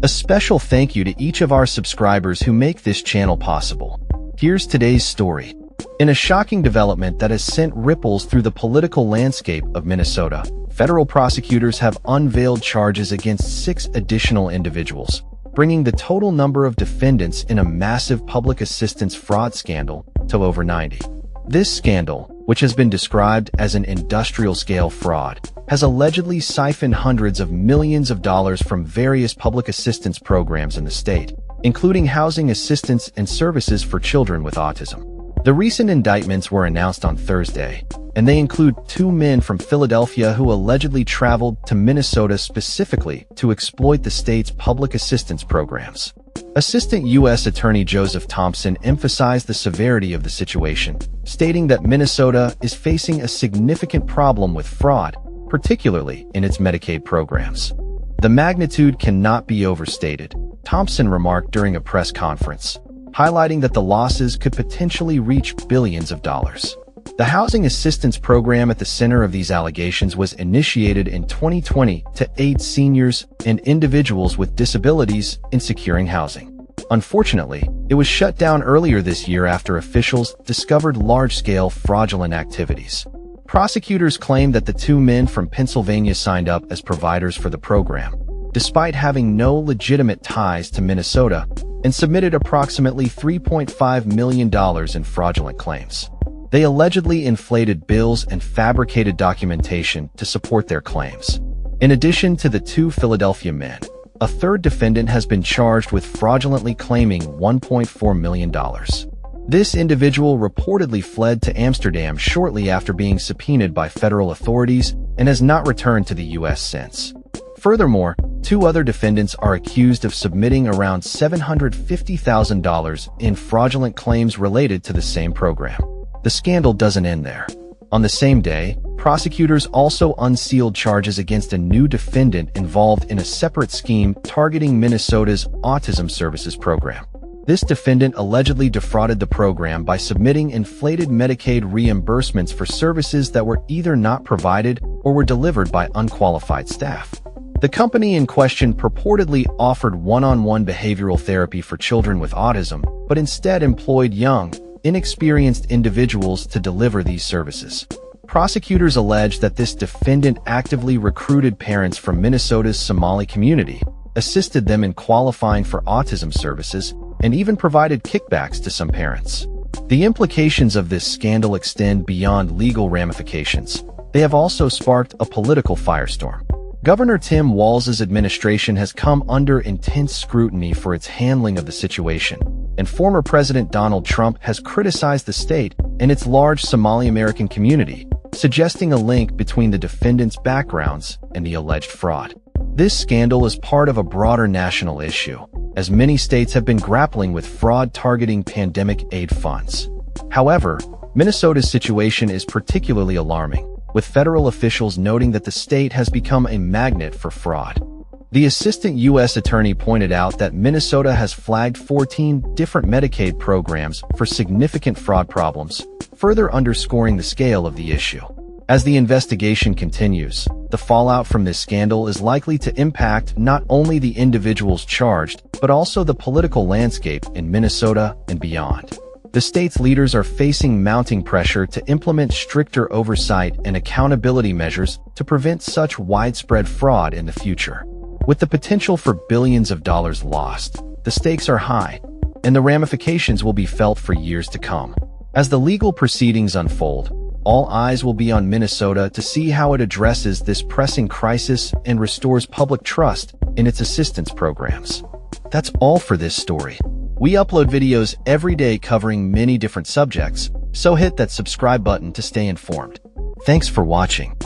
A special thank you to each of our subscribers who make this channel possible. Here's today's story. In a shocking development that has sent ripples through the political landscape of Minnesota, federal prosecutors have unveiled charges against 6 additional individuals, bringing the total number of defendants in a massive public assistance fraud scandal to over 90. This scandal, which has been described as an industrial-scale fraud, has allegedly siphoned hundreds of millions of dollars from various public assistance programs in the state, including housing assistance and services for children with autism. The recent indictments were announced on Thursday, and they include 2 men from Philadelphia who allegedly traveled to Minnesota specifically to exploit the state's public assistance programs. Assistant U.S. Attorney Joseph Thompson emphasized the severity of the situation, stating that Minnesota is facing a significant problem with fraud, particularly in its Medicaid programs. The magnitude cannot be overstated, Thompson remarked during a press conference, highlighting that the losses could potentially reach billions of dollars. The housing assistance program at the center of these allegations was initiated in 2020 to aid seniors and individuals with disabilities in securing housing. Unfortunately, it was shut down earlier this year after officials discovered large-scale fraudulent activities. Prosecutors claim that the 2 men from Pennsylvania signed up as providers for the program, despite having no legitimate ties to Minnesota, and submitted approximately $3.5 million in fraudulent claims. They allegedly inflated bills and fabricated documentation to support their claims. In addition to the 2 Philadelphia men, a 3rd defendant has been charged with fraudulently claiming $1.4 million. This individual reportedly fled to Amsterdam shortly after being subpoenaed by federal authorities and has not returned to the U.S. since. Furthermore, 2 other defendants are accused of submitting around $750,000 in fraudulent claims related to the same program. The scandal doesn't end there. On the same day, prosecutors also unsealed charges against a new defendant involved in a separate scheme targeting Minnesota's autism services program. This defendant allegedly defrauded the program by submitting inflated Medicaid reimbursements for services that were either not provided or were delivered by unqualified staff. The company in question purportedly offered one-on-one behavioral therapy for children with autism, but instead employed young, inexperienced individuals to deliver these services. Prosecutors allege that this defendant actively recruited parents from Minnesota's Somali community, assisted them in qualifying for autism services, and even provided kickbacks to some parents. The implications of this scandal extend beyond legal ramifications. They have also sparked a political firestorm. Governor Tim Walz's administration has come under intense scrutiny for its handling of the situation, and former President Donald Trump has criticized the state and its large Somali American community, suggesting a link between the defendants' backgrounds and the alleged fraud. This scandal is part of a broader national issue, as many states have been grappling with fraud targeting pandemic aid funds. However, Minnesota's situation is particularly alarming, with federal officials noting that the state has become a magnet for fraud. The assistant U.S. attorney pointed out that Minnesota has flagged 14 different Medicaid programs for significant fraud problems, further underscoring the scale of the issue. As the investigation continues, the fallout from this scandal is likely to impact not only the individuals charged, but also the political landscape in Minnesota and beyond. The state's leaders are facing mounting pressure to implement stricter oversight and accountability measures to prevent such widespread fraud in the future. With the potential for billions of dollars lost, the stakes are high, and the ramifications will be felt for years to come. As the legal proceedings unfold, all eyes will be on Minnesota to see how it addresses this pressing crisis and restores public trust in its assistance programs. That's all for this story. We upload videos every day covering many different subjects, so hit that subscribe button to stay informed. Thanks for watching.